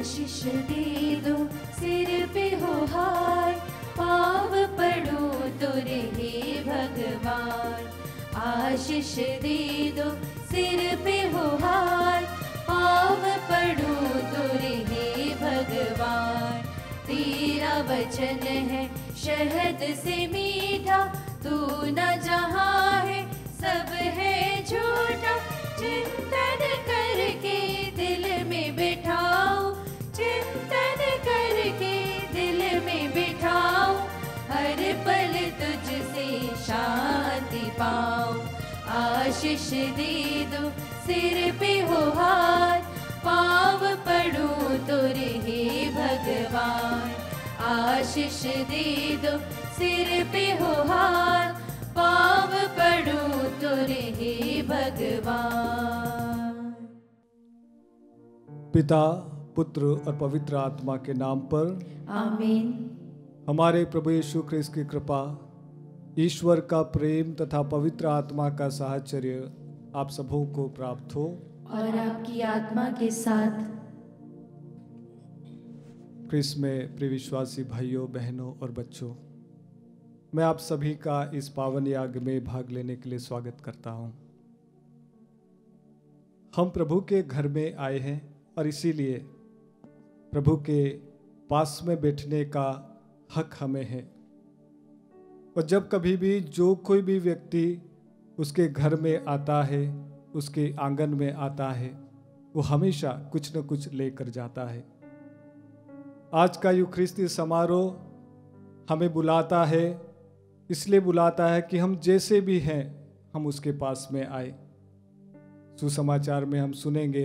आशीष दे दो सिर पे हो हाय, पाव पड़ो तुरे हे भगवान। आशीष दे दो सिर पे हो हाय, पाव पड़ो तुरे हे भगवान। तेरा वचन है शहद से मीठा, तू न जहाँ है सब है झूठा। चिंतन करके दिल में बिठाओ, चिंतन करके दिल में बिठाओ, हर पल तुझसे शांति पाओ। आशीष दे दो सिर पे हो हाथ, पाव पड़ो तुरे हे भगवान। आशीष दे दो सिर पे हो हाथ, पाव पड़ो तुरे हे भगवान। पिता, पुत्र और पवित्र आत्मा के नाम पर आमीन। हमारे प्रभु यीशु ख्रिस्त की कृपा, ईश्वर का प्रेम तथा पवित्र आत्मा का साहचर्य आप सबों को प्राप्त हो और आपकी आत्मा के साथ। ख्रिस्त में प्रिय विश्वासी भाइयों, बहनों और बच्चों, मैं आप सभी का इस पावन याग में भाग लेने के लिए स्वागत करता हूं। हम प्रभु के घर में आए हैं और इसीलिए प्रभु के पास में बैठने का हक हमें है। और जब कभी भी जो कोई भी व्यक्ति उसके घर में आता है, उसके आंगन में आता है, वो हमेशा कुछ न कुछ लेकर जाता है। आज का यूखरिस्ती समारोह हमें बुलाता है, इसलिए बुलाता है कि हम जैसे भी हैं हम उसके पास में आए। सुसमाचार में हम सुनेंगे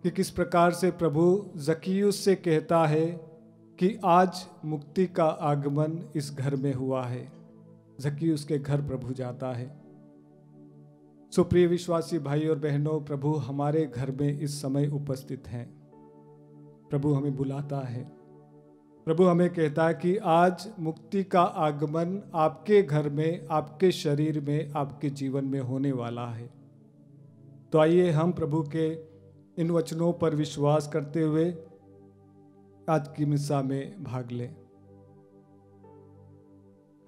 कि किस प्रकार से प्रभु जक्कियुस से कहता है कि आज मुक्ति का आगमन इस घर में हुआ है। जक्कियुस के घर प्रभु जाता है। सुप्रिय विश्वासी भाई और बहनों, प्रभु हमारे घर में इस समय उपस्थित हैं। प्रभु हमें बुलाता है। प्रभु हमें कहता है कि आज मुक्ति का आगमन आपके घर में, आपके शरीर में, आपके जीवन में होने वाला है। तो आइए हम प्रभु के इन वचनों पर विश्वास करते हुए आज की मिसा में भाग लें।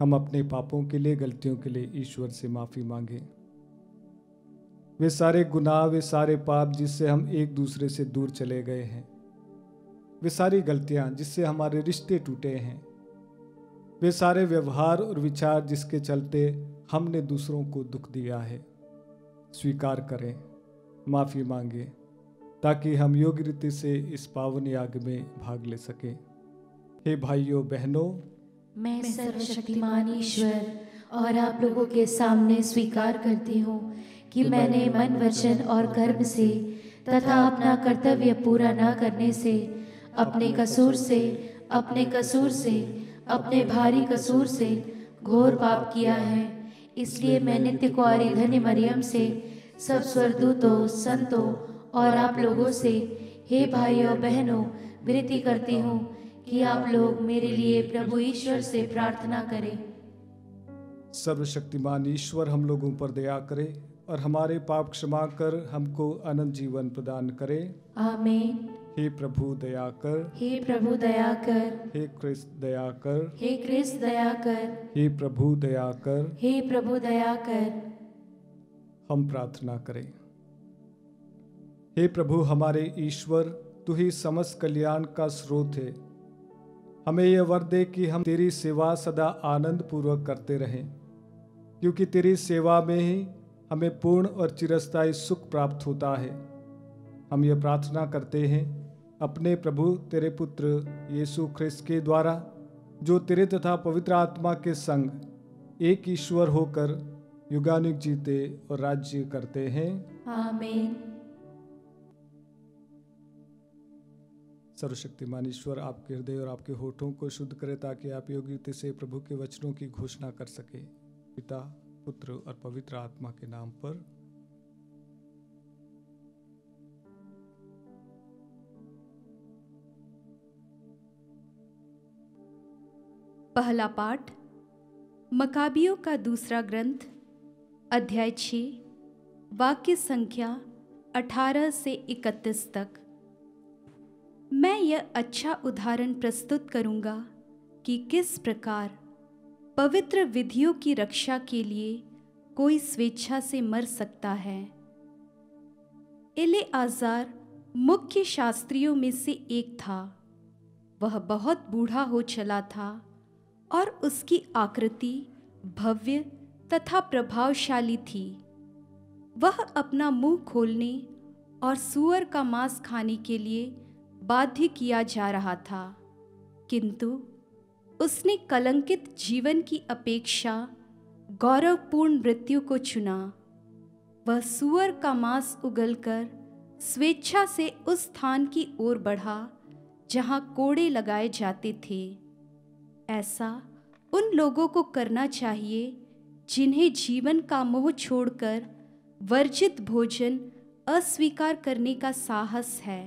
हम अपने पापों के लिए, गलतियों के लिए ईश्वर से माफी मांगें। वे सारे गुनाह, वे सारे पाप जिससे हम एक दूसरे से दूर चले गए हैं, वे सारी गलतियां जिससे हमारे रिश्ते टूटे हैं, वे सारे व्यवहार और विचार जिसके चलते हमने दूसरों को दुख दिया है, स्वीकार करें, माफी मांगे, ताकि हम योग्य रीति से इस पावन याग में भाग ले सकें। हे भाइयों बहनों, मैं सर्वशक्तिमान ईश्वर और आप लोगों के सामने स्वीकार करती हूँ कि मैंने मन, वचन और कर्म से तथा अपना कर्तव्य पूरा न करने से, अपने कसूर से, अपने भारी कसूर से घोर पाप किया है। इसलिए मैं नित्य कुंवारी धन्य मरियम से, सब स्वर्गदूतों, संतों और आप लोगों से, हे भाइयों बहनों, विनती करती हूँ कि आप लोग मेरे लिए प्रभु ईश्वर से प्रार्थना करें। सर्वशक्तिमान ईश्वर हम लोगों पर दया करे और हमारे पाप क्षमा कर हमको अनंत जीवन प्रदान करे। आमीन। हे प्रभु दया कर, हे प्रभु दया कर, हे क्रिस्त दया कर, हे क्रिस्त दया कर, हे प्रभु दया कर। हे प्रभु दया कर। हम प्रार्थना करें। हे प्रभु हमारे ईश्वर, तू ही समस्त कल्याण का स्रोत है। हमें यह वर दे कि हम तेरी सेवा सदा आनंद पूर्वक करते रहें, क्योंकि तेरी सेवा में ही हमें पूर्ण और चिरस्थायी सुख प्राप्त होता है। हम यह प्रार्थना करते हैं अपने प्रभु तेरे पुत्र यीशु ख्रिस्त के द्वारा, जो तेरे तथा पवित्र आत्मा के संग एक ईश्वर होकर युगानुग जीते और राज्य करते हैं। आमीन। सर्वशक्तिमान ईश्वर आपके हृदय और आपके होठों को शुद्ध करे, ताकि आप योग्य रीति से प्रभु के वचनों की घोषणा कर सके। पिता, पुत्र और पवित्र आत्मा के नाम पर। पहला पाठ मकाबियों का दूसरा ग्रंथ, अध्याय 6, वाक्य संख्या 18 से 31 तक। मैं यह अच्छा उदाहरण प्रस्तुत करूंगा कि किस प्रकार पवित्र विधियों की रक्षा के लिए कोई स्वेच्छा से मर सकता है। एलेआजार मुख्य शास्त्रियों में से एक था। वह बहुत बूढ़ा हो चला था और उसकी आकृति भव्य तथा प्रभावशाली थी। वह अपना मुंह खोलने और सूअर का मांस खाने के लिए बाध्य किया जा रहा था, किंतु उसने कलंकित जीवन की अपेक्षा गौरवपूर्ण मृत्यु को चुना। वह सूअर का मांस उगलकर स्वेच्छा से उस स्थान की ओर बढ़ा जहां कोड़े लगाए जाते थे। ऐसा उन लोगों को करना चाहिए जिन्हें जीवन का मोह छोड़कर वर्जित भोजन अस्वीकार करने का साहस है।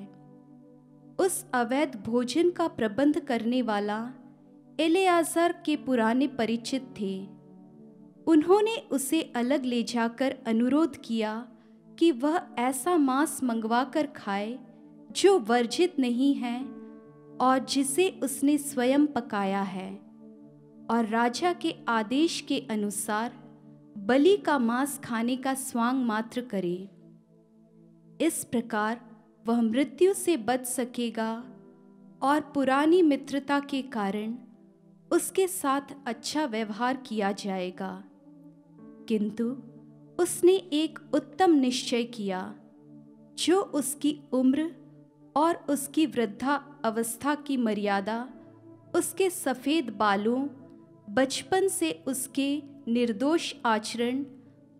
उस अवैध भोजन का प्रबंध करने वाला एलेआजार के पुराने परिचित थे। उन्होंने उसे अलग ले जाकर अनुरोध किया कि वह ऐसा मांस मंगवा कर खाए जो वर्जित नहीं है और जिसे उसने स्वयं पकाया है, और राजा के आदेश के अनुसार बलि का मांस खाने का स्वांग मात्र करे। इस प्रकार वह मृत्यु से बच सकेगा और पुरानी मित्रता के कारण उसके साथ अच्छा व्यवहार किया जाएगा। किंतु उसने एक उत्तम निश्चय किया जो उसकी उम्र और उसकी वृद्धा अवस्था की मर्यादा, उसके सफ़ेद बालों, बचपन से उसके निर्दोष आचरण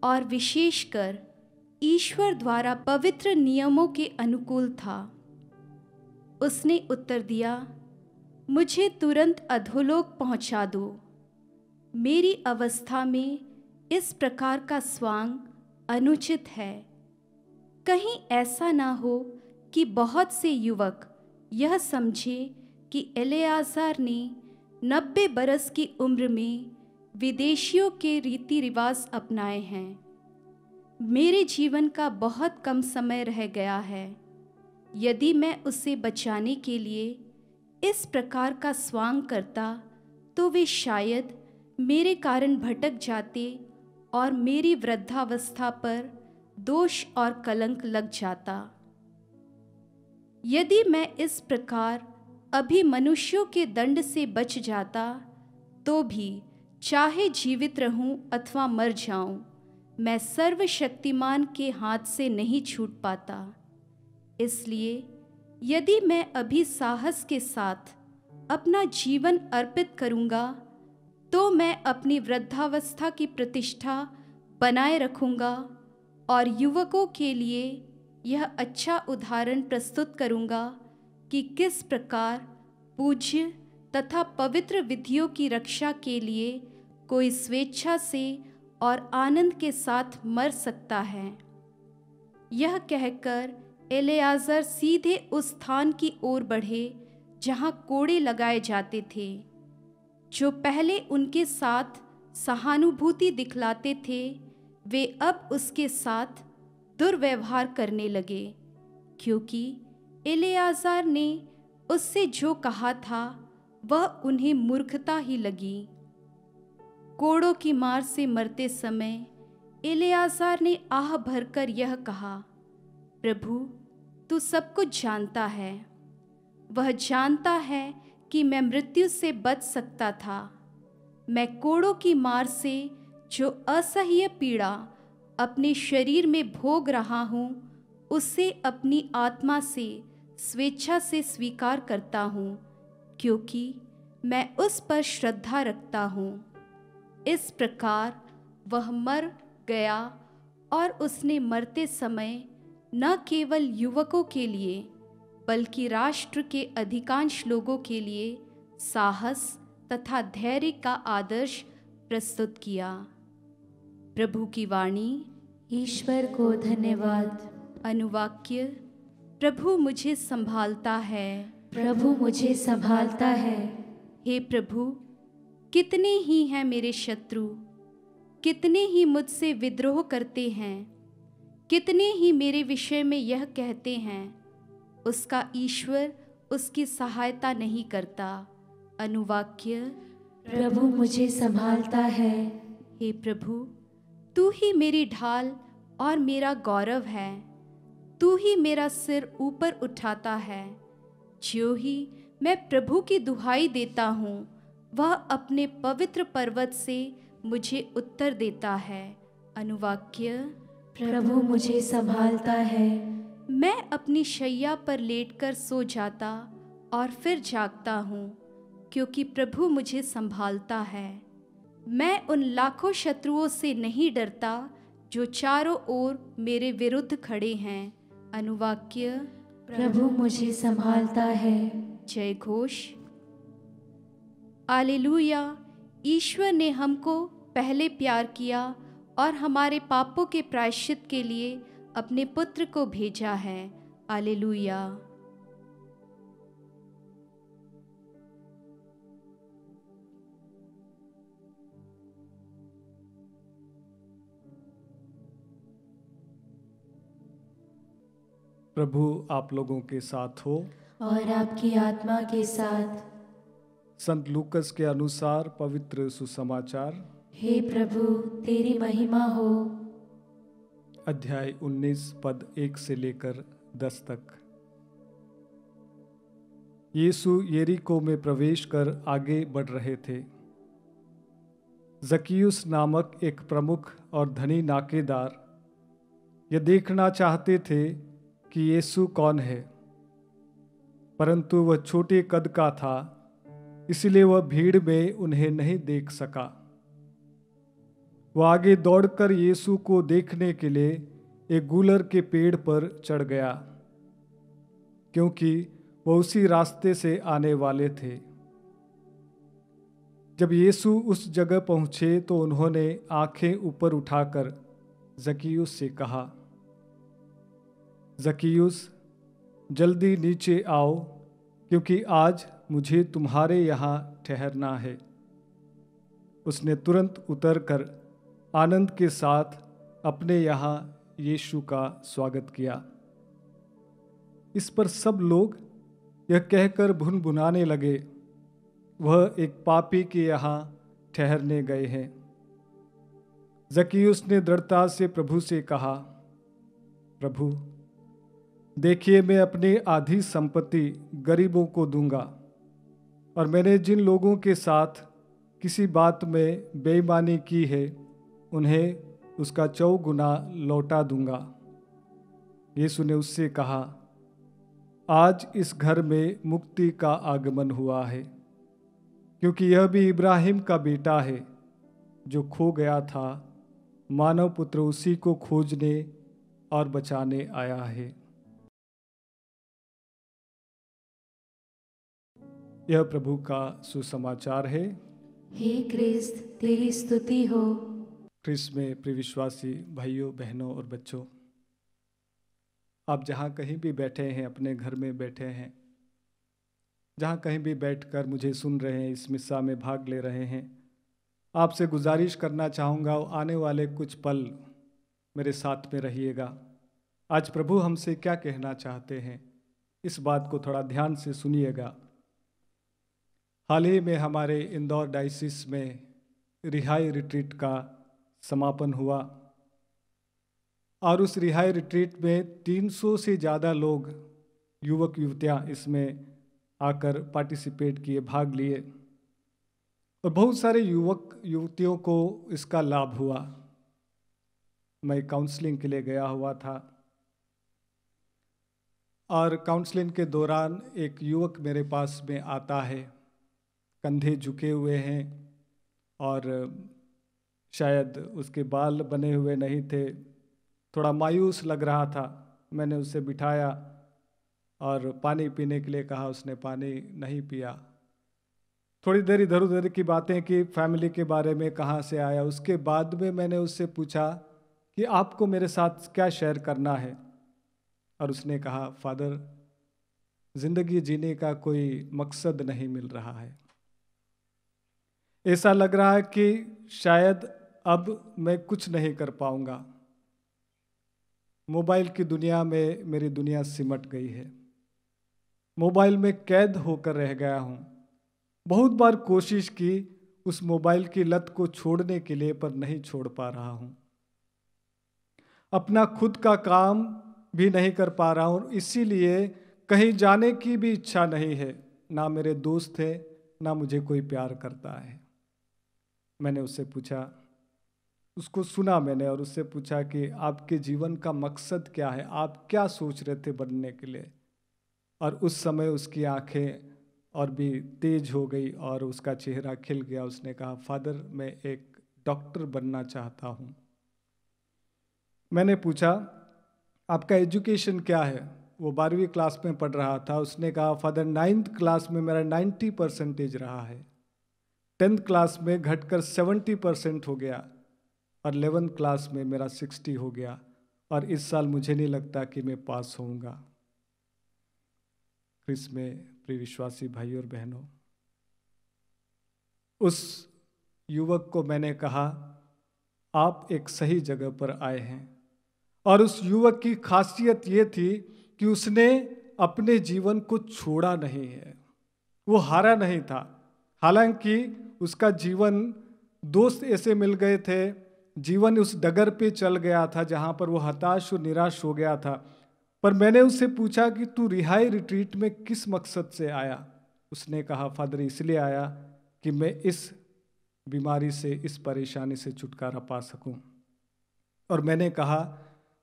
और विशेषकर ईश्वर द्वारा पवित्र नियमों के अनुकूल था। उसने उत्तर दिया, मुझे तुरंत अधोलोक पहुंचा दो। मेरी अवस्था में इस प्रकार का स्वांग अनुचित है। कहीं ऐसा ना हो कि बहुत से युवक यह समझे कि एलेआजार ने 90 बरस की उम्र में विदेशियों के रीति रिवाज अपनाए हैं। मेरे जीवन का बहुत कम समय रह गया है। यदि मैं उसे बचाने के लिए इस प्रकार का स्वांग करता तो वे शायद मेरे कारण भटक जाते और मेरी वृद्धावस्था पर दोष और कलंक लग जाता। यदि मैं इस प्रकार अभी मनुष्यों के दंड से बच जाता तो भी, चाहे जीवित रहूं अथवा मर जाऊं, मैं सर्वशक्तिमान के हाथ से नहीं छूट पाता। इसलिए यदि मैं अभी साहस के साथ अपना जीवन अर्पित करूंगा तो मैं अपनी वृद्धावस्था की प्रतिष्ठा बनाए रखूंगा और युवकों के लिए यह अच्छा उदाहरण प्रस्तुत करूंगा कि किस प्रकार पूज्य तथा पवित्र विधियों की रक्षा के लिए कोई स्वेच्छा से और आनंद के साथ मर सकता है। यह कहकर एलेआजार सीधे उस स्थान की ओर बढ़े जहां कोड़े लगाए जाते थे। जो पहले उनके साथ सहानुभूति दिखलाते थे, वे अब उसके साथ दुर्व्यवहार करने लगे, क्योंकि एलेआजार ने उससे जो कहा था वह उन्हें मूर्खता ही लगी। कोड़ों की मार से मरते समय एलेआजार ने आह भरकर यह कहा, प्रभु, तू सब कुछ जानता है। वह जानता है कि मैं मृत्यु से बच सकता था। मैं कोड़ों की मार से जो असह्य पीड़ा अपने शरीर में भोग रहा हूँ, उसे अपनी आत्मा से स्वेच्छा से स्वीकार करता हूँ, क्योंकि मैं उस पर श्रद्धा रखता हूँ। इस प्रकार वह मर गया और उसने मरते समय न केवल युवकों के लिए बल्कि राष्ट्र के अधिकांश लोगों के लिए साहस तथा धैर्य का आदर्श प्रस्तुत किया। प्रभु की वाणी। ईश्वर को धन्यवाद। अनुवाक्य। प्रभु मुझे संभालता है। प्रभु मुझे संभालता है। हे प्रभु, कितने ही हैं मेरे शत्रु, कितने ही मुझसे विद्रोह करते हैं, कितने ही मेरे विषय में यह कहते हैं, उसका ईश्वर उसकी सहायता नहीं करता। अनुवाक्य। प्रभु मुझे संभालता है। हे प्रभु, तू ही मेरी ढाल और मेरा गौरव है। तू ही मेरा सिर ऊपर उठाता है। ज्यों ही मैं प्रभु की दुहाई देता हूँ, वह अपने पवित्र पर्वत से मुझे उत्तर देता है। अनुवाक्य। प्रभु मुझे संभालता है। मैं अपनी शैया पर लेटकर सो जाता और फिर जागता हूँ, क्योंकि प्रभु मुझे संभालता है। मैं उन लाखों शत्रुओं से नहीं डरता जो चारों ओर मेरे विरुद्ध खड़े हैं। अनुवाक्य। प्रभु मुझे संभालता है। जय घोष। आलेलुया। ईश्वर ने हमको पहले प्यार किया और हमारे पापों के प्रायश्चित के लिए अपने पुत्र को भेजा है। आलेलुया। प्रभु आप लोगों के साथ हो और आपकी आत्मा के साथ। संत लूकस के अनुसार पवित्र सुसमाचार। हे प्रभु तेरी महिमा हो। अध्याय 19 पद 1 से लेकर 10 तक। यीशु यरीको में प्रवेश कर आगे बढ़ रहे थे। जकियुस नामक एक प्रमुख और धनी नाकेदार यह देखना चाहते थे कि यीशु कौन है, परंतु वह छोटे कद का था, इसलिए वह भीड़ में उन्हें नहीं देख सका। वह आगे दौड़कर यीशु को देखने के लिए एक गूलर के पेड़ पर चढ़ गया, क्योंकि वह उसी रास्ते से आने वाले थे। जब यीशु उस जगह पहुंचे तो उन्होंने आंखें ऊपर उठाकर जकियुस से कहा, जकियुस जल्दी नीचे आओ, क्योंकि आज मुझे तुम्हारे यहाँ ठहरना है। उसने तुरंत उतरकर आनंद के साथ अपने यहाँ यीशु का स्वागत किया। इस पर सब लोग यह कहकर भुनभुनाने लगे, वह एक पापी के यहाँ ठहरने गए हैं। जकियुस ने दृढ़ता से प्रभु से कहा, प्रभु देखिए, मैं अपनी आधी संपत्ति गरीबों को दूंगा, और मैंने जिन लोगों के साथ किसी बात में बेईमानी की है उन्हें उसका 4 गुना लौटा दूंगा। यीशु ने उससे कहा, आज इस घर में मुक्ति का आगमन हुआ है, क्योंकि यह भी इब्राहिम का बेटा है। जो खो गया था, मानव पुत्र उसी को खोजने और बचाने आया है। यह प्रभु का सुसमाचार है। हे क्रिस्त तेरी स्तुति हो। क्रिस्त में प्रिय विश्वासी भाइयों, बहनों और बच्चों, आप जहाँ कहीं भी बैठे हैं, अपने घर में बैठे हैं, जहाँ कहीं भी बैठकर मुझे सुन रहे हैं, इस मिस्सा में भाग ले रहे हैं, आपसे गुजारिश करना चाहूँगा, आने वाले कुछ पल मेरे साथ में रहिएगा। आज प्रभु हमसे क्या कहना चाहते हैं, इस बात को थोड़ा ध्यान से सुनिएगा। हाल ही में हमारे इंदौर डायसिस में रिहाई रिट्रीट का समापन हुआ, और उस रिहाई रिट्रीट में 300 से ज़्यादा लोग, युवक युवतियाँ इसमें आकर पार्टिसिपेट किए, भाग लिए, और बहुत सारे युवक युवतियों को इसका लाभ हुआ। मैं काउंसलिंग के लिए गया हुआ था, और काउंसलिंग के दौरान एक युवक मेरे पास में आता है, कंधे झुके हुए हैं और शायद उसके बाल बने हुए नहीं थे, थोड़ा मायूस लग रहा था। मैंने उसे बिठाया और पानी पीने के लिए कहा, उसने पानी नहीं पिया। थोड़ी देर इधर उधर की बातें की, फैमिली के बारे में, कहाँ से आया। उसके बाद में मैंने उससे पूछा कि आपको मेरे साथ क्या शेयर करना है, और उसने कहा, फादर जिंदगी जीने का कोई मकसद नहीं मिल रहा है। ऐसा लग रहा है कि शायद अब मैं कुछ नहीं कर पाऊंगा। मोबाइल की दुनिया में मेरी दुनिया सिमट गई है। मोबाइल में कैद होकर रह गया हूँ। बहुत बार कोशिश की उस मोबाइल की लत को छोड़ने के लिए, पर नहीं छोड़ पा रहा हूँ। अपना खुद का काम भी नहीं कर पा रहा हूँ, इसीलिए कहीं जाने की भी इच्छा नहीं है। ना मेरे दोस्त है, ना मुझे कोई प्यार करता है। मैंने उससे पूछा, उसको सुना मैंने और उससे पूछा कि आपके जीवन का मकसद क्या है, आप क्या सोच रहे थे बनने के लिए। और उस समय उसकी आंखें और भी तेज हो गई और उसका चेहरा खिल गया। उसने कहा, फादर मैं एक डॉक्टर बनना चाहता हूँ। मैंने पूछा, आपका एजुकेशन क्या है? वो 12वीं क्लास में पढ़ रहा था। उसने कहा, फादर 9th क्लास में मेरा 90% रहा है, 10th क्लास में घटकर 70% हो गया और 11th क्लास में मेरा 60 हो गया और इस साल मुझे नहीं लगता कि मैं पास होऊंगा। क्रिस में प्रिय विश्वासी भाई और बहनों, उस युवक को मैंने कहा, आप एक सही जगह पर आए हैं। और उस युवक की खासियत ये थी कि उसने अपने जीवन को छोड़ा नहीं है, वो हारा नहीं था। हालांकि उसका जीवन, दोस्त ऐसे मिल गए थे, जीवन उस डगर पे चल गया था जहां पर वो हताश और निराश हो गया था। पर मैंने उससे पूछा कि तू रिहाई रिट्रीट में किस मकसद से आया? उसने कहा, फादर इसलिए आया कि मैं इस बीमारी से, इस परेशानी से छुटकारा पा सकूं। और मैंने कहा,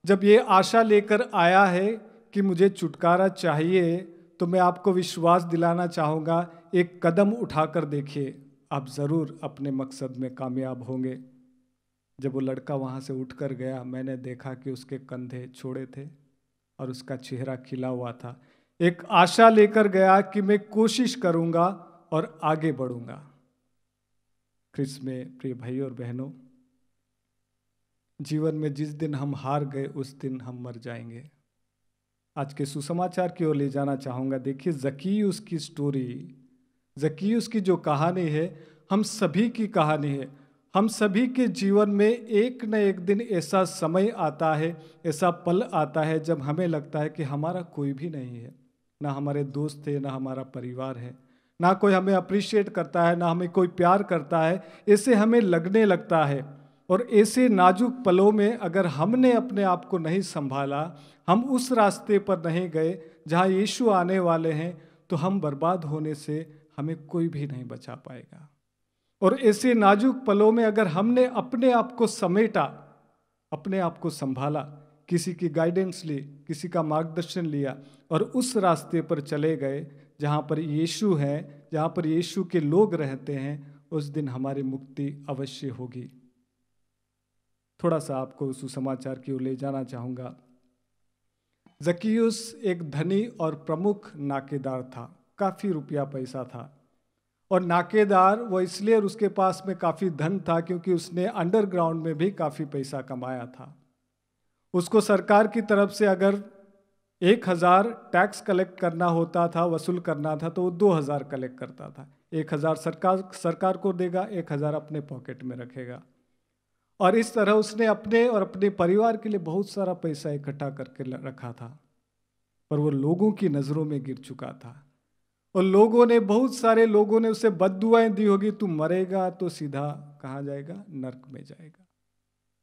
जब ये आशा लेकर आया है कि मुझे छुटकारा चाहिए, तो मैं आपको विश्वास दिलाना चाहूँगा, एक कदम उठाकर देखिए, आप ज़रूर अपने मकसद में कामयाब होंगे। जब वो लड़का वहाँ से उठकर गया, मैंने देखा कि उसके कंधे छोड़े थे और उसका चेहरा खिला हुआ था। एक आशा लेकर गया कि मैं कोशिश करूँगा और आगे बढ़ूँगा। क्रिस में प्रिय भाई और बहनों, जीवन में जिस दिन हम हार गए उस दिन हम मर जाएंगे। आज के सुसमाचार की ओर ले जाना चाहूँगा। देखिए, जक्कियुस की स्टोरी, जक्कियुस की जो कहानी है, हम सभी की कहानी है। हम सभी के जीवन में एक न एक दिन ऐसा समय आता है, ऐसा पल आता है जब हमें लगता है कि हमारा कोई भी नहीं है, ना हमारे दोस्त है, ना हमारा परिवार है, ना कोई हमें अप्रिशिएट करता है, ना हमें कोई प्यार करता है। ऐसे हमें लगने लगता है। और ऐसे नाजुक पलों में अगर हमने अपने आप को नहीं संभाला, हम उस रास्ते पर नहीं गए जहाँ यीशु आने वाले हैं, तो हम बर्बाद होने से हमें कोई भी नहीं बचा पाएगा। और ऐसे नाजुक पलों में अगर हमने अपने आप को समेटा, अपने आप को संभाला, किसी की गाइडेंस ली, किसी का मार्गदर्शन लिया और उस रास्ते पर चले गए जहाँ पर यीशु है, जहाँ पर यीशु के लोग रहते हैं, उस दिन हमारी मुक्ति अवश्य होगी। थोड़ा सा आपको सुसमाचार की ओर ले जाना चाहूँगा। जक्कियुस एक धनी और प्रमुख नाकेदार था, काफ़ी रुपया पैसा था। और नाकेदार वो इसलिए, उसके पास में काफ़ी धन था क्योंकि उसने अंडरग्राउंड में भी काफ़ी पैसा कमाया था। उसको सरकार की तरफ से अगर 1000 टैक्स कलेक्ट करना होता था, वसूल करना था, तो वो 2000 कलेक्ट करता था। 1000 सरकार को देगा, 1000 अपने पॉकेट में रखेगा। और इस तरह उसने अपने और अपने परिवार के लिए बहुत सारा पैसा इकट्ठा करके रखा था। पर वो लोगों की नज़रों में गिर चुका था और लोगों ने, बहुत सारे लोगों ने उसे बद्दुआएं दी होगी, तू मरेगा तो सीधा कहाँ जाएगा? नर्क में जाएगा।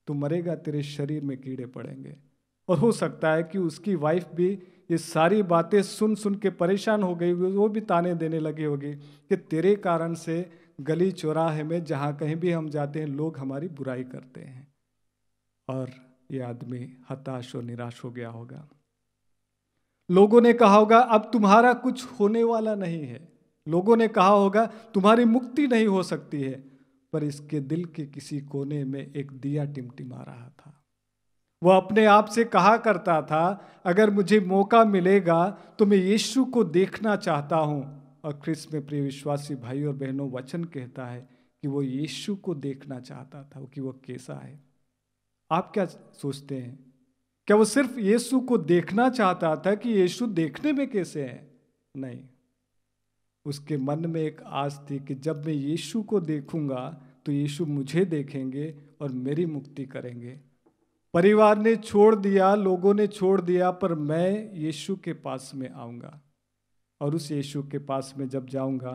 तू मरेगा, तेरे शरीर में कीड़े पड़ेंगे। और हो सकता है कि उसकी वाइफ भी ये सारी बातें सुन सुन के परेशान हो गई, वो भी ताने देने लगी होगी कि तेरे कारण से गली चौराहे में जहाँ कहीं भी हम जाते हैं, लोग हमारी बुराई करते हैं। और ये आदमी हताश और निराश हो गया होगा। लोगों ने कहा होगा, अब तुम्हारा कुछ होने वाला नहीं है। लोगों ने कहा होगा, तुम्हारी मुक्ति नहीं हो सकती है। पर इसके दिल के किसी कोने में एक दिया टिमटिमा रहा था। वो अपने आप से कहा करता था, अगर मुझे मौका मिलेगा तो मैं यीशु को देखना चाहता हूँ। और ख्रिस्त में प्रिय विश्वासी भाई और बहनों, वचन कहता है कि वो यीशु को देखना चाहता था कि वो कैसा है। आप क्या सोचते हैं? क्या वो सिर्फ यीशु को देखना चाहता था कि यीशु देखने में कैसे है? नहीं, उसके मन में एक आस थी कि जब मैं यीशु को देखूंगा तो यीशु मुझे देखेंगे और मेरी मुक्ति करेंगे। परिवार ने छोड़ दिया, लोगों ने छोड़ दिया, पर मैं यीशु के पास में आऊंगा। और उस यीशु के पास में जब जाऊंगा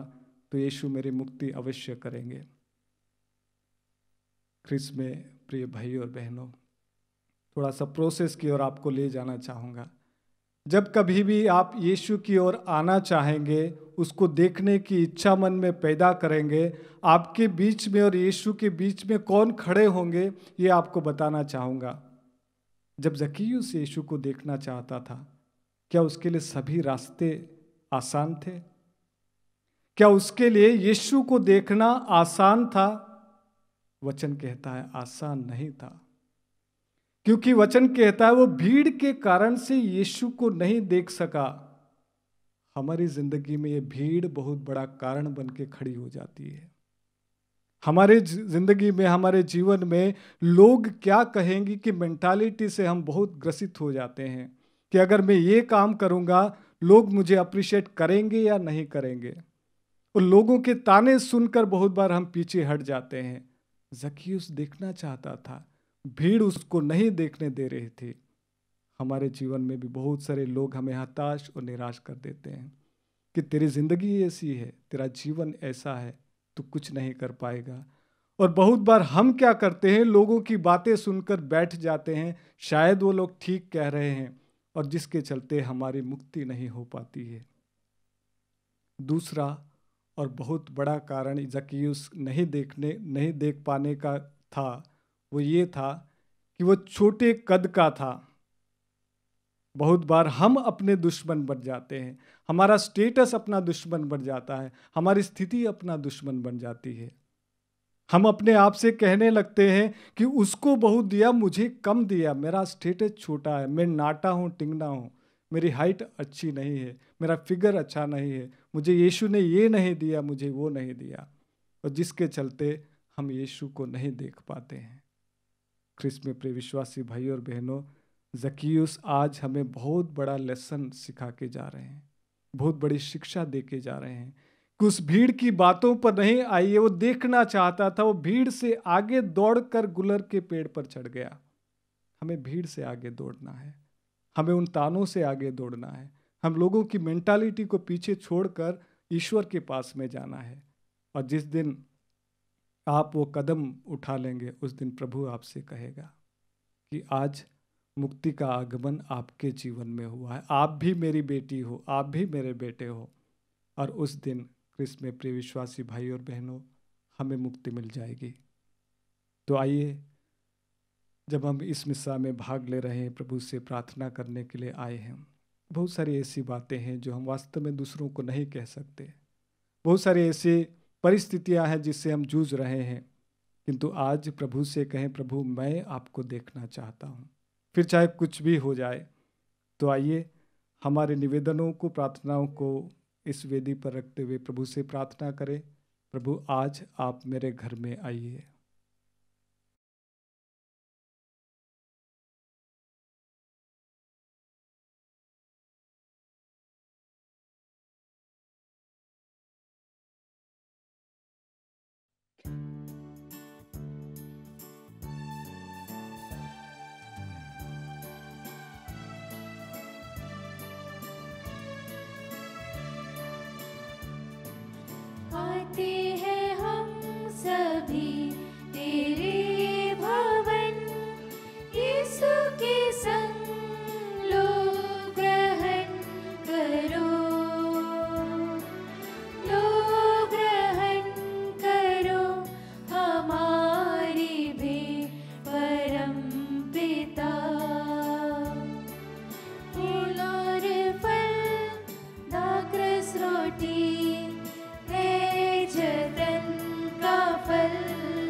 तो यीशु मेरी मुक्ति अवश्य करेंगे। ख्रिस्त में प्रिय भाई और बहनों, थोड़ा सा प्रोसेस की ओर आपको ले जाना चाहूँगा। जब कभी भी आप यीशु की ओर आना चाहेंगे, उसको देखने की इच्छा मन में पैदा करेंगे, आपके बीच में और यीशु के बीच में कौन खड़े होंगे ये आपको बताना चाहूँगा। जब जक्कियुस यीशु को देखना चाहता था, क्या उसके लिए सभी रास्ते आसान थे? क्या उसके लिए यीशु को देखना आसान था? वचन कहता है आसान नहीं था, क्योंकि वचन कहता है वो भीड़ के कारण से यीशु को नहीं देख सका। हमारी जिंदगी में ये भीड़ बहुत बड़ा कारण बन के खड़ी हो जाती है। हमारे जिंदगी में, हमारे जीवन में लोग क्या कहेंगे कि मेंटालिटी से हम बहुत ग्रसित हो जाते हैं कि अगर मैं ये काम करूंगा लोग मुझे अप्रिशिएट करेंगे या नहीं करेंगे। और लोगों के ताने सुनकर बहुत बार हम पीछे हट जाते हैं। जक्कियुस देखना चाहता था, भीड़ उसको नहीं देखने दे रही थी। हमारे जीवन में भी बहुत सारे लोग हमें हताश और निराश कर देते हैं कि तेरी जिंदगी ऐसी है, तेरा जीवन ऐसा है, तू कुछ नहीं कर पाएगा। और बहुत बार हम क्या करते हैं, लोगों की बातें सुनकर बैठ जाते हैं, शायद वो लोग ठीक कह रहे हैं, और जिसके चलते हमारी मुक्ति नहीं हो पाती है। दूसरा और बहुत बड़ा कारण जक्कियुस नहीं देख पाने का था, वो ये था कि वो छोटे कद का था। बहुत बार हम अपने दुश्मन बन जाते हैं, हमारा स्टेटस अपना दुश्मन बन जाता है, हमारी स्थिति अपना दुश्मन बन जाती है। हम अपने आप से कहने लगते हैं कि उसको बहुत दिया, मुझे कम दिया, मेरा स्टेटस छोटा है, मैं नाटा हूँ, टिंगना हूँ, मेरी हाइट अच्छी नहीं है, मेरा फिगर अच्छा नहीं है, मुझे यीशु ने ये नहीं दिया, मुझे वो नहीं दिया, और जिसके चलते हम यीशु को नहीं देख पाते हैं। ख्रिस्त में प्रिय विश्वासी भाई और बहनों, जक्कियुस आज हमें बहुत बड़ा लेसन सिखा के जा रहे हैं, बहुत बड़ी शिक्षा दे के जा रहे हैं कि उस भीड़ की बातों पर नहीं आइए। वो देखना चाहता था, वो भीड़ से आगे दौड़कर गुलर के पेड़ पर चढ़ गया। हमें भीड़ से आगे दौड़ना है, हमें उन तानों से आगे दौड़ना है, हम लोगों की मेंटालिटी को पीछे छोड़कर ईश्वर के पास में जाना है। और जिस दिन आप वो कदम उठा लेंगे, उस दिन प्रभु आपसे कहेगा कि आज मुक्ति का आगमन आपके जीवन में हुआ है, आप भी मेरी बेटी हो, आप भी मेरे बेटे हो। और उस दिन ख्रिस्त में प्रिय विश्वासी भाई और बहनों, हमें मुक्ति मिल जाएगी। तो आइए, जब हम इस मिस्सा में भाग ले रहे हैं, प्रभु से प्रार्थना करने के लिए आए हैं। बहुत सारी ऐसी बातें हैं जो हम वास्तव में दूसरों को नहीं कह सकते, बहुत सारी ऐसी परिस्थितियां हैं जिससे हम जूझ रहे हैं, किंतु आज प्रभु से कहें, प्रभु मैं आपको देखना चाहता हूँ, फिर चाहे कुछ भी हो जाए। तो आइए हमारे निवेदनों को, प्रार्थनाओं को इस वेदी पर रखते हुए प्रभु से प्रार्थना करें, प्रभु आज आप मेरे घर में आइए। आते हैं हम सभी तेरे भवन, यीशु के संग लो ग्रहण करो, लो ग्रहण करो हमारे भी परम पिता। फूल और फल दाखरस रोटी है जतन का फल,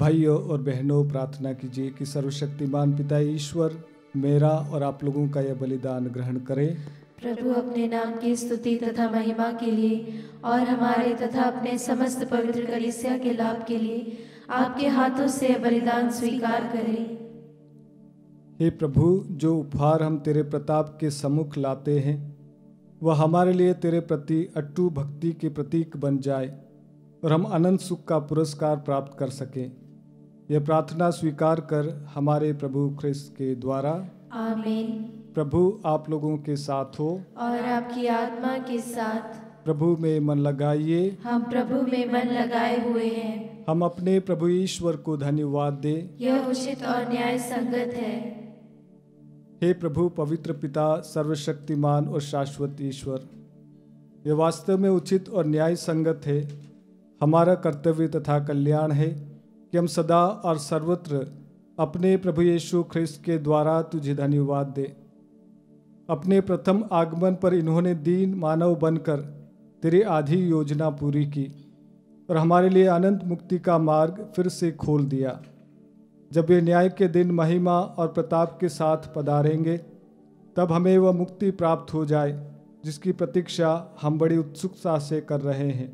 भाइयों और बहनों, प्रार्थना कीजिए कि सर्वशक्तिमान पिता ईश्वर मेरा और आप लोगों का यह बलिदान ग्रहण करें। प्रभु अपने नाम की स्तुति तथा महिमा के लिए और हमारे तथा अपने समस्त पवित्र कलीसिया के लाभ के लिए आपके हाथों से यह बलिदान स्वीकार करें। हे प्रभु, जो उपहार हम तेरे प्रताप के सम्मुख लाते हैं वह हमारे लिए तेरे प्रति अटूट भक्ति के प्रतीक बन जाए और हम अनंत सुख का पुरस्कार प्राप्त कर सकें। यह प्रार्थना स्वीकार कर हमारे प्रभु ख्रिस्त के द्वारा। आमीन। प्रभु आप लोगों के साथ हो और आपकी आत्मा के साथ। प्रभु में मन लगाइए। हम प्रभु में मन लगाए हुए हैं। हम अपने प्रभु ईश्वर को धन्यवाद दें। यह उचित और न्याय संगत है। हे प्रभु पवित्र पिता, सर्वशक्तिमान और शाश्वत ईश्वर, यह वास्तव में उचित और न्याय संगत है, हमारा कर्तव्य तथा कल्याण है कि हम सदा और सर्वत्र अपने प्रभु यीशु ख्रिस्त के द्वारा तुझे धन्यवाद दें। अपने प्रथम आगमन पर इन्होंने दीन मानव बनकर तेरी आधी योजना पूरी की और हमारे लिए अनंत मुक्ति का मार्ग फिर से खोल दिया। जब वे न्याय के दिन महिमा और प्रताप के साथ पधारेंगे तब हमें वह मुक्ति प्राप्त हो जाए जिसकी प्रतीक्षा हम बड़ी उत्सुकता से कर रहे हैं।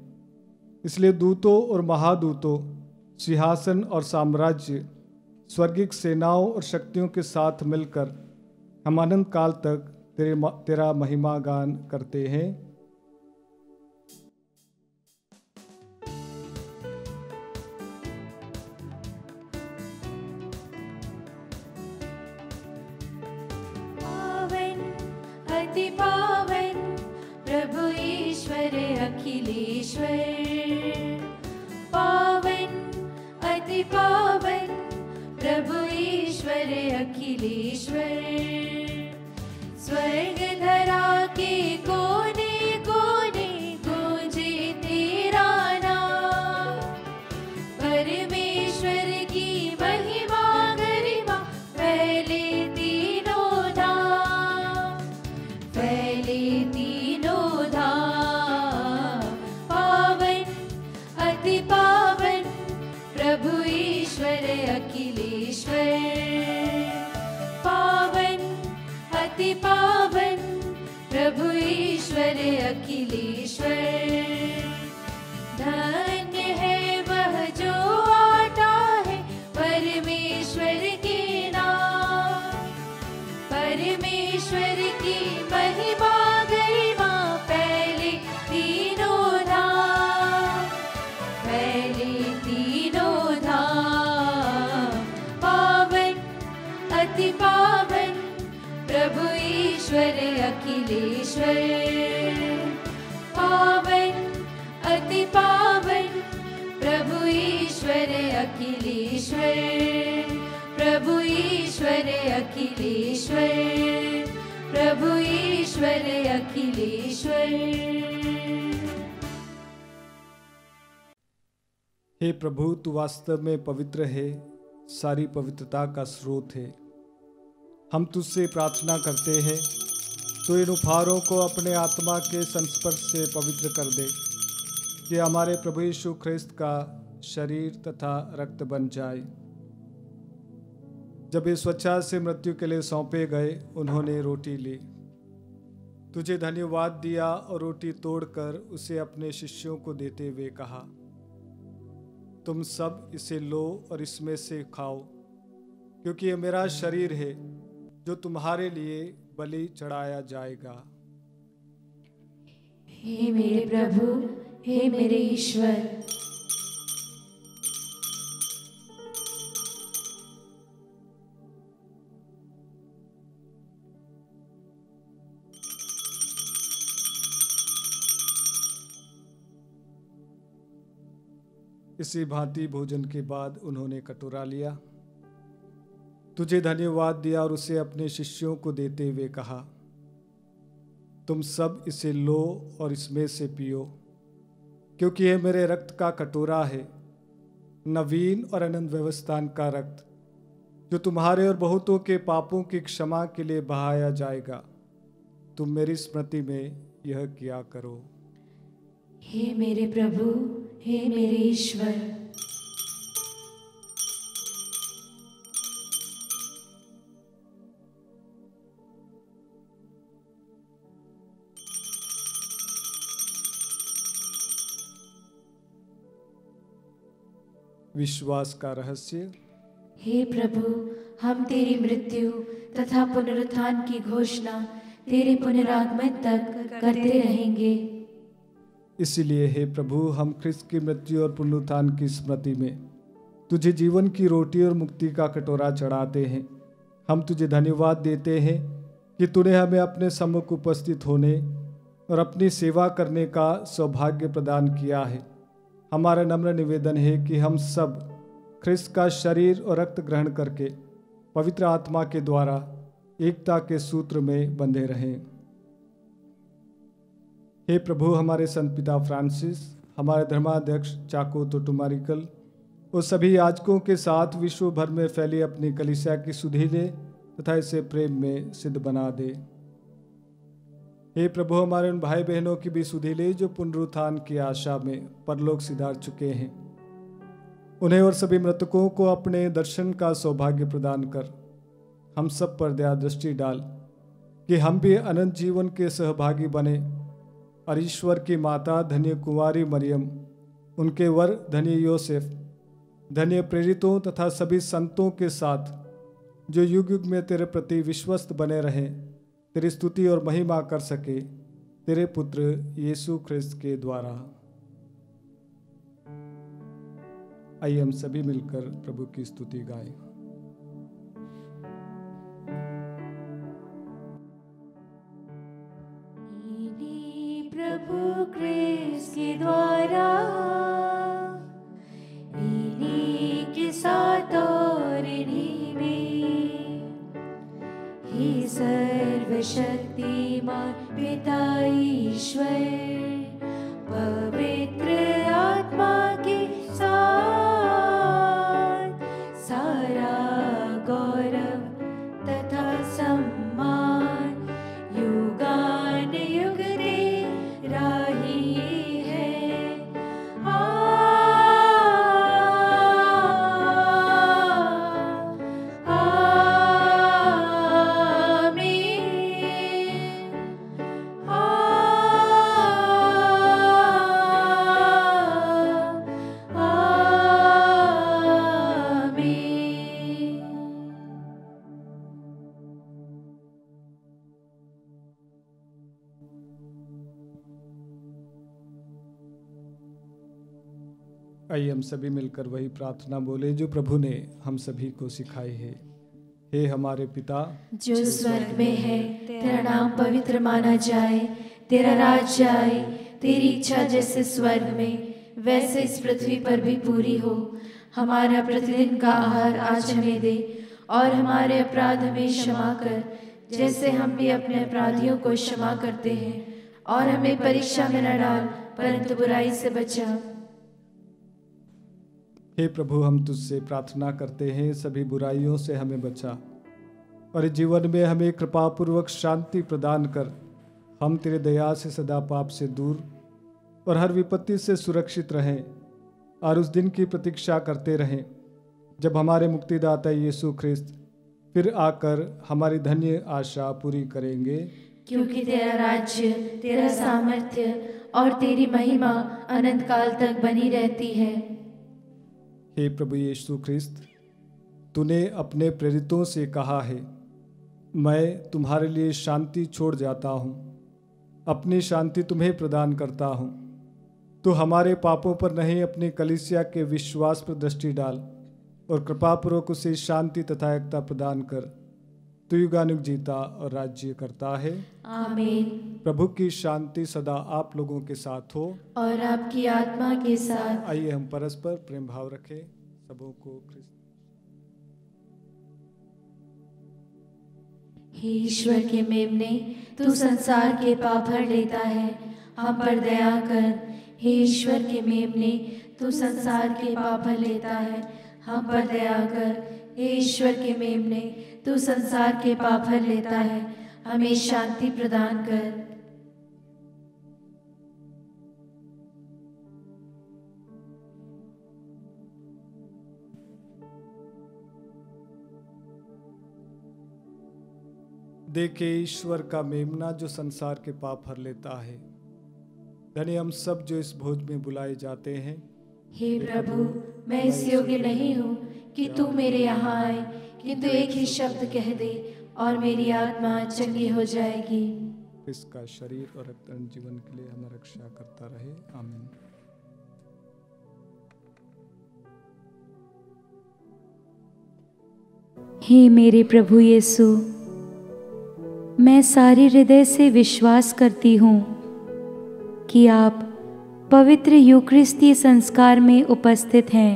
इसलिए दूतों और महादूतों, सिंहासन और साम्राज्य, स्वर्गिक सेनाओं और शक्तियों के साथ मिलकर हम अनंत काल तक तेरा महिमा गान करते हैं। पावन अति पावन प्रभु ईश्वर अखिलेश्वर, पावन अति पावन प्रभु ईश्वर अखिलेश्वर, स्वर्ग धरा के कोने कोने गूंजे तेरा नाम। परमेश्वर की महिमा गरिमा फैले तीनों धाम, फैले तीनों धाम। पावन अति पावन प्रभु ईश्वर अखिलेश्वर, पावन अति पावन प्रभु ईश्वर अखिलेश्वर। धन्य है वह जो आता है परमेश्वर के नाम। परमेश्वर की महिमा गरिमा फैले तीनों धाम, फैले तीनों धाम। पावन अति पावन प्रभु ईश्वर अखिलेश्वर, पावन अति पावन प्रभु ईश्वर अखिलेश्वर, प्रभु ईश्वर अखिलेश्वर, प्रभु ईश्वर अखिलेश्वर। हे प्रभु, तू वास्तव में पवित्र है, सारी पवित्रता का स्रोत है। हम तुझसे प्रार्थना करते हैं तो इन उपहारों को अपने आत्मा के संस्पर्श से पवित्र कर दे कि हमारे प्रभु यीशु ख्रिस्त का शरीर तथा रक्त बन जाए। जब ये स्वेच्छा से मृत्यु के लिए सौंपे गए, उन्होंने रोटी ली, तुझे धन्यवाद दिया और रोटी तोड़कर उसे अपने शिष्यों को देते हुए कहा, तुम सब इसे लो और इसमें से खाओ, क्योंकि यह मेरा शरीर है जो तुम्हारे लिए बलि चढ़ाया जाएगा। हे मेरे प्रभु, हे मेरे ईश्वर, इसी भांति भोजन के बाद उन्होंने कटोरा लिया, तुझे धन्यवाद दिया और उसे अपने शिष्यों को देते हुए कहा, तुम सब इसे लो और इसमें से पियो, क्योंकि यह मेरे रक्त का कटोरा है, नवीन और अनंत व्यवस्थान का रक्त, जो तुम्हारे और बहुतों के पापों की क्षमा के लिए बहाया जाएगा। तुम मेरी स्मृति में यह किया करो। हे मेरे प्रभु, हे मेरे ईश्वर। विश्वास का रहस्य। हे प्रभु, हम तेरी मृत्यु तथा पुनरुत्थान की घोषणा तेरे पुनरागमन तक करते रहेंगे। इसलिए हे प्रभु, हम ख्रिस्त की मृत्यु और पुनरुत्थान की स्मृति में तुझे जीवन की रोटी और मुक्ति का कटोरा चढ़ाते हैं। हम तुझे धन्यवाद देते हैं कि तूने हमें अपने सम्मुख उपस्थित होने और अपनी सेवा करने का सौभाग्य प्रदान किया है। हमारा नम्र निवेदन है कि हम सब ख्रिस्त का शरीर और रक्त ग्रहण करके पवित्र आत्मा के द्वारा एकता के सूत्र में बंधे रहें। हे प्रभु, हमारे संत पिता फ्रांसिस, हमारे धर्माध्यक्ष चाको तोटुमारिकल और सभी याजकों के साथ विश्व भर में फैली अपनी कलीसिया की सुधि दे तथा इसे प्रेम में सिद्ध बना दे। हे प्रभु, हमारे उन भाई बहनों की भी सुधि ले जो पुनरुत्थान की आशा में परलोक सिधार चुके हैं। उन्हें और सभी मृतकों को अपने दर्शन का सौभाग्य प्रदान कर हम सब पर दया दृष्टि डाल कि हम भी अनंत जीवन के सहभागी बने और ईश्वर की माता धन्य कुंवारी मरियम, उनके वर धन्य योसेफ, धन्य प्रेरितों तथा सभी संतों के साथ जो युग युग में तेरे प्रति विश्वस्त बने रहें, तेरी स्तुति और महिमा कर सके, तेरे पुत्र यीशु ख्रिस्त के द्वारा। आइए हम सभी मिलकर प्रभु की स्तुति गाएं। प्रभु ख्रिस्त के द्वारा, इन्हीं के साथ और इन्हीं में, हे सर्वशक्तिमान पिता ईश्वर, पवित्र आत्मा के साथ सारा गौरव तथा सम्मान युगान युग तेरा ही है। आइए हम सभी मिलकर वही प्रार्थना बोले जो प्रभु ने हम सभी को सिखाई है। हे हमारे पिता जो स्वर्ग में है, तेरा नाम पवित्र माना जाए, तेरा राज्य आए, तेरी इच्छा जैसे स्वर्ग में वैसे इस पृथ्वी पर भी पूरी हो। हमारा प्रतिदिन का आहार आज हमें दे और हमारे अपराध हमें क्षमा कर, जैसे हम भी अपने अपराधियों को क्षमा करते हैं, और हमें परीक्षा में न डाल परंतु बुराई से बचा। हे प्रभु, हम तुझसे प्रार्थना करते हैं, सभी बुराइयों से हमें बचा और जीवन में हमें कृपापूर्वक शांति प्रदान कर। हम तेरे दया से सदा पाप से दूर और हर विपत्ति से सुरक्षित रहें और उस दिन की प्रतीक्षा करते रहें जब हमारे मुक्तिदाता यीशु ख्रिस्त फिर आकर हमारी धन्य आशा पूरी करेंगे। क्योंकि तेरा राज्य, तेरा सामर्थ्य और तेरी महिमा अनंत काल तक बनी रहती है। हे प्रभु यीशु ख्रिस्त, तूने अपने प्रेरितों से कहा है, मैं तुम्हारे लिए शांति छोड़ जाता हूँ, अपनी शांति तुम्हें प्रदान करता हूँ। तो हमारे पापों पर नहीं, अपनी कलीसिया के विश्वास पर दृष्टि डाल और कृपापूर्वक उसे शांति तथा एकता प्रदान कर। तू युगानुग जीता और राज्य करता है। आमीन। प्रभु की शांति सदा आप लोगों के साथ हो और आपकी आत्मा के साथ। आइए हम परस्पर प्रेम भाव रखें। सबों को ख्रिस्त। हे ईश्वर के मेमने, तू संसार के पाप हर लेता है, हम पर दया कर। हे ईश्वर के मेमने, तू संसार के पाप हर लेता है, हम पर दया कर। हे ईश्वर के मेमने, तू संसार के पाप हर लेता है, हमें शांति प्रदान कर। देखे ईश्वर का मेमना जो संसार के पाप हर लेता है। धन्य हम सब जो इस भोज में बुलाए जाते हैं। हे प्रभु, मैं इस योग्य नहीं हूँ कि तू मेरे यहाँ आए, किंतु एक ही शब्द कह दे और मेरी आत्मा चंगी हो जाएगी। इसका शरीर और रक्त जीवन के लिए हमें रक्षा करता रहे। आमीन। हे मेरे प्रभु यीशु, मैं सारे हृदय से विश्वास करती हूँ कि आप पवित्र यूकरिस्तीय संस्कार में उपस्थित हैं।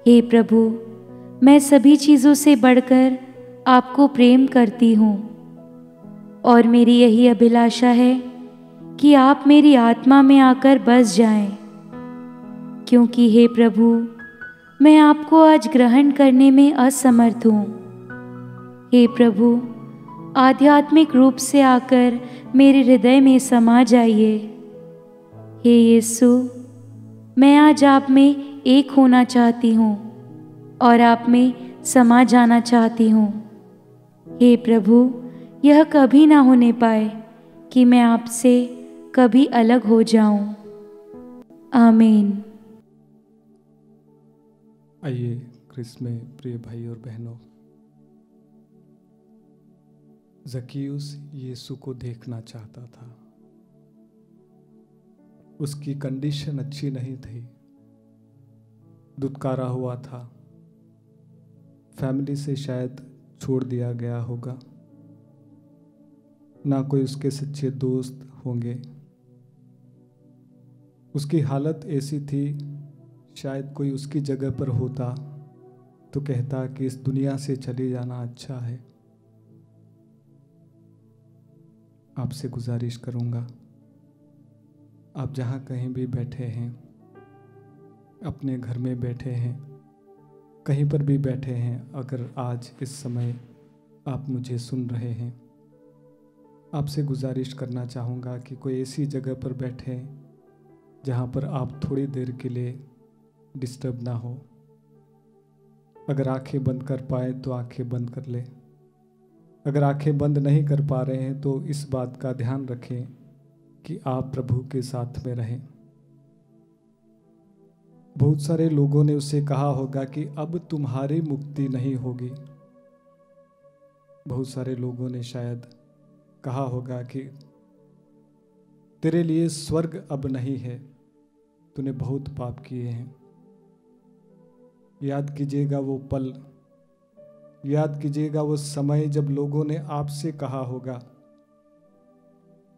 हे प्रभु, मैं सभी चीज़ों से बढ़कर आपको प्रेम करती हूँ और मेरी यही अभिलाषा है कि आप मेरी आत्मा में आकर बस जाएं, क्योंकि हे प्रभु, मैं आपको आज ग्रहण करने में असमर्थ हूँ। हे प्रभु, आध्यात्मिक रूप से आकर मेरे हृदय में समा जाइए। हे यीशु, मैं आज आप में एक होना चाहती हूँ और आप में समा जाना चाहती हूँ। हे प्रभु, यह कभी ना होने पाए कि मैं आपसे कभी अलग हो जाऊं। आमीन। आइए क्रिस्त में प्रिय भाई और बहनों, ज़क्कियुस यीशु को देखना चाहता था। उसकी कंडीशन अच्छी नहीं थी, दुत्कारा हुआ था, फैमिली से शायद छोड़ दिया गया होगा, ना कोई उसके सच्चे दोस्त होंगे। उसकी हालत ऐसी थी, शायद कोई उसकी जगह पर होता तो कहता कि इस दुनिया से चले जाना अच्छा है। आपसे गुजारिश करूंगा, आप जहां कहीं भी बैठे हैं, अपने घर में बैठे हैं, कहीं पर भी बैठे हैं, अगर आज इस समय आप मुझे सुन रहे हैं, आपसे गुजारिश करना चाहूँगा कि कोई ऐसी जगह पर बैठे जहाँ पर आप थोड़ी देर के लिए डिस्टर्ब ना हो। अगर आंखें बंद कर पाए तो आंखें बंद कर ले। अगर आंखें बंद नहीं कर पा रहे हैं तो इस बात का ध्यान रखें कि आप प्रभु के साथ में रहें। बहुत सारे लोगों ने उसे कहा होगा कि अब तुम्हारी मुक्ति नहीं होगी। बहुत सारे लोगों ने शायद कहा होगा कि तेरे लिए स्वर्ग अब नहीं है, तूने बहुत पाप किए हैं। याद कीजिएगा वो पल, याद कीजिएगा वो समय जब लोगों ने आपसे कहा होगा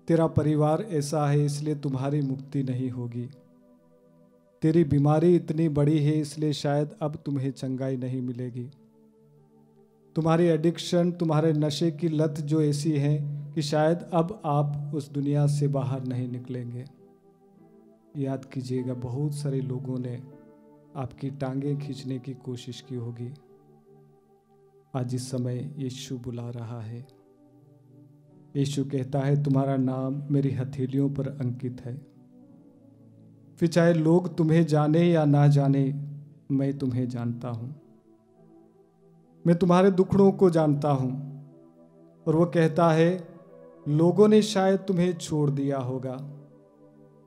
तेरा परिवार ऐसा है इसलिए तुम्हारी मुक्ति नहीं होगी, तेरी बीमारी इतनी बड़ी है इसलिए शायद अब तुम्हें चंगाई नहीं मिलेगी, तुम्हारी एडिक्शन, तुम्हारे नशे की लत जो ऐसी है कि शायद अब आप उस दुनिया से बाहर नहीं निकलेंगे। याद कीजिएगा बहुत सारे लोगों ने आपकी टांगें खींचने की कोशिश की होगी। आज इस समय यीशु बुला रहा है। यीशु कहता है तुम्हारा नाम मेरी हथेलियों पर अंकित है। फिर चाहे लोग तुम्हें जाने या ना जाने, मैं तुम्हें जानता हूं, मैं तुम्हारे दुखड़ों को जानता हूं। और वो कहता है लोगों ने शायद तुम्हें छोड़ दिया होगा,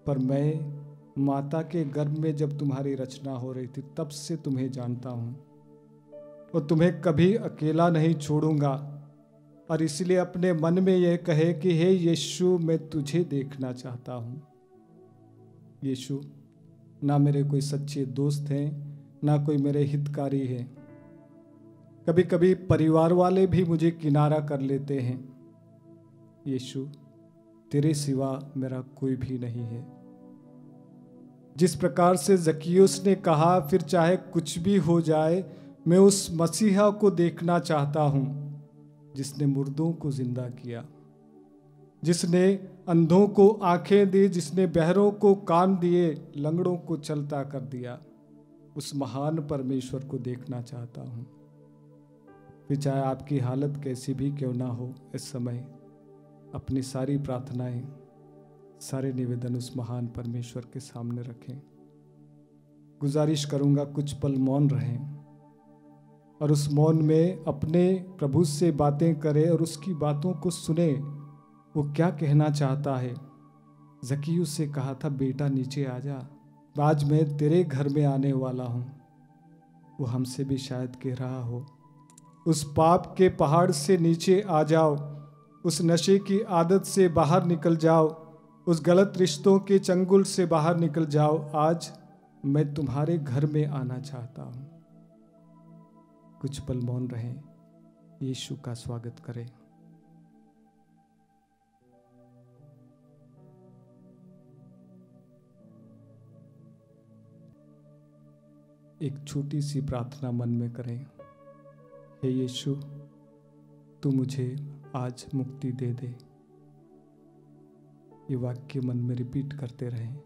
पर मैं माता के गर्भ में जब तुम्हारी रचना हो रही थी तब से तुम्हें जानता हूं और तुम्हें कभी अकेला नहीं छोड़ूंगा। और इसलिए अपने मन में यह कहे कि हे यीशु, मैं तुझे देखना चाहता हूं। यीशु, ना मेरे कोई सच्चे दोस्त हैं, ना कोई मेरे हितकारी हैं। कभी कभी परिवार वाले भी मुझे किनारा कर लेते हैं। यीशु, तेरे सिवा मेरा कोई भी नहीं है। जिस प्रकार से ज़क्कियुस ने कहा फिर चाहे कुछ भी हो जाए मैं उस मसीहा को देखना चाहता हूं जिसने मुर्दों को जिंदा किया, जिसने अंधों को आंखें दी, जिसने बहरों को कान दिए, लंगड़ों को चलता कर दिया। उस महान परमेश्वर को देखना चाहता हूं। फिर चाहे आपकी हालत कैसी भी क्यों ना हो, इस समय अपनी सारी प्रार्थनाएं, सारे निवेदन उस महान परमेश्वर के सामने रखें। गुजारिश करूंगा कुछ पल मौन रहें और उस मौन में अपने प्रभु से बातें करें और उसकी बातों को सुने। वो क्या कहना चाहता है। ज़क्कियुस से कहा था बेटा नीचे आ जा, आज मैं तेरे घर में आने वाला हूँ, वो हमसे भी शायद कह रहा हो, उस पाप के पहाड़ से नीचे आ जाओ, उस नशे की आदत से बाहर निकल जाओ, उस गलत रिश्तों के चंगुल से बाहर निकल जाओ। आज मैं तुम्हारे घर में आना चाहता हूँ। कुछ पल मौन रहें, यीशु का स्वागत करें। एक छोटी सी प्रार्थना मन में करें। हे यीशु, तू मुझे आज मुक्ति दे दे। ये वाक्य मन में रिपीट करते रहें।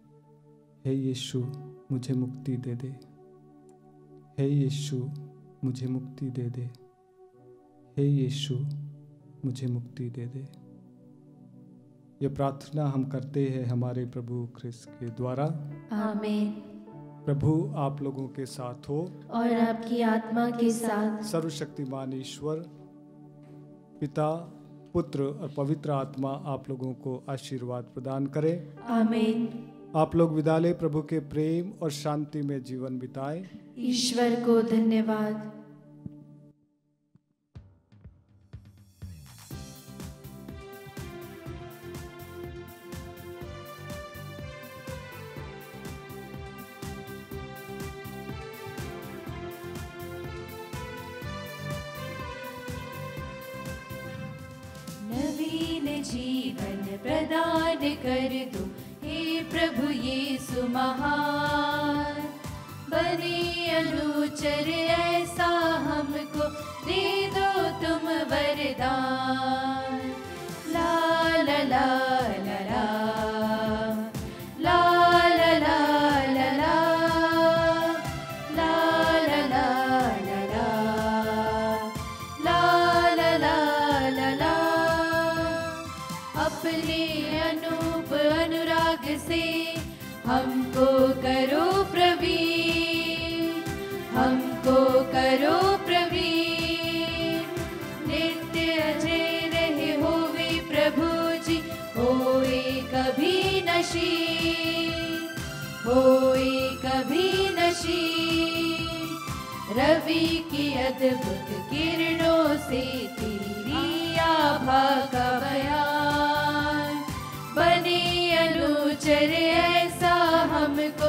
हे यीशु, मुझे मुक्ति दे दे। हे यीशु, मुझे मुक्ति दे दे। हे यीशु, मुझे मुक्ति दे दे। ये प्रार्थना हम करते हैं हमारे प्रभु ख्रिस्त के द्वारा। आमीन। प्रभु आप लोगों के साथ हो और आपकी आत्मा के साथ। सर्वशक्तिमान ईश्वर पिता, पुत्र और पवित्र आत्मा आप लोगों को आशीर्वाद प्रदान करे। आमीन। आप लोग विदा लें, प्रभु के प्रेम और शांति में जीवन बिताएं। ईश्वर को धन्यवाद। नवीन जीवन प्रदान कर दो हे प्रभु यीशु महान। बने अनुचर ऐसा हमको दे दो तुम वरदान। ला ला ला ला ला ला ला ला ला ला ला ला ला ला ला ला। अपने अनूप अनुराग से हमको करो प्रवीण, हमको करो प्रवीण। नित्य अजय रहे होवे प्रभु जी, होए कभी नशीन, होए कभी नशीन। रवि की अद्भुत किरणों से तेरी आभा का बयान। बने अनुचर ऐसा हमको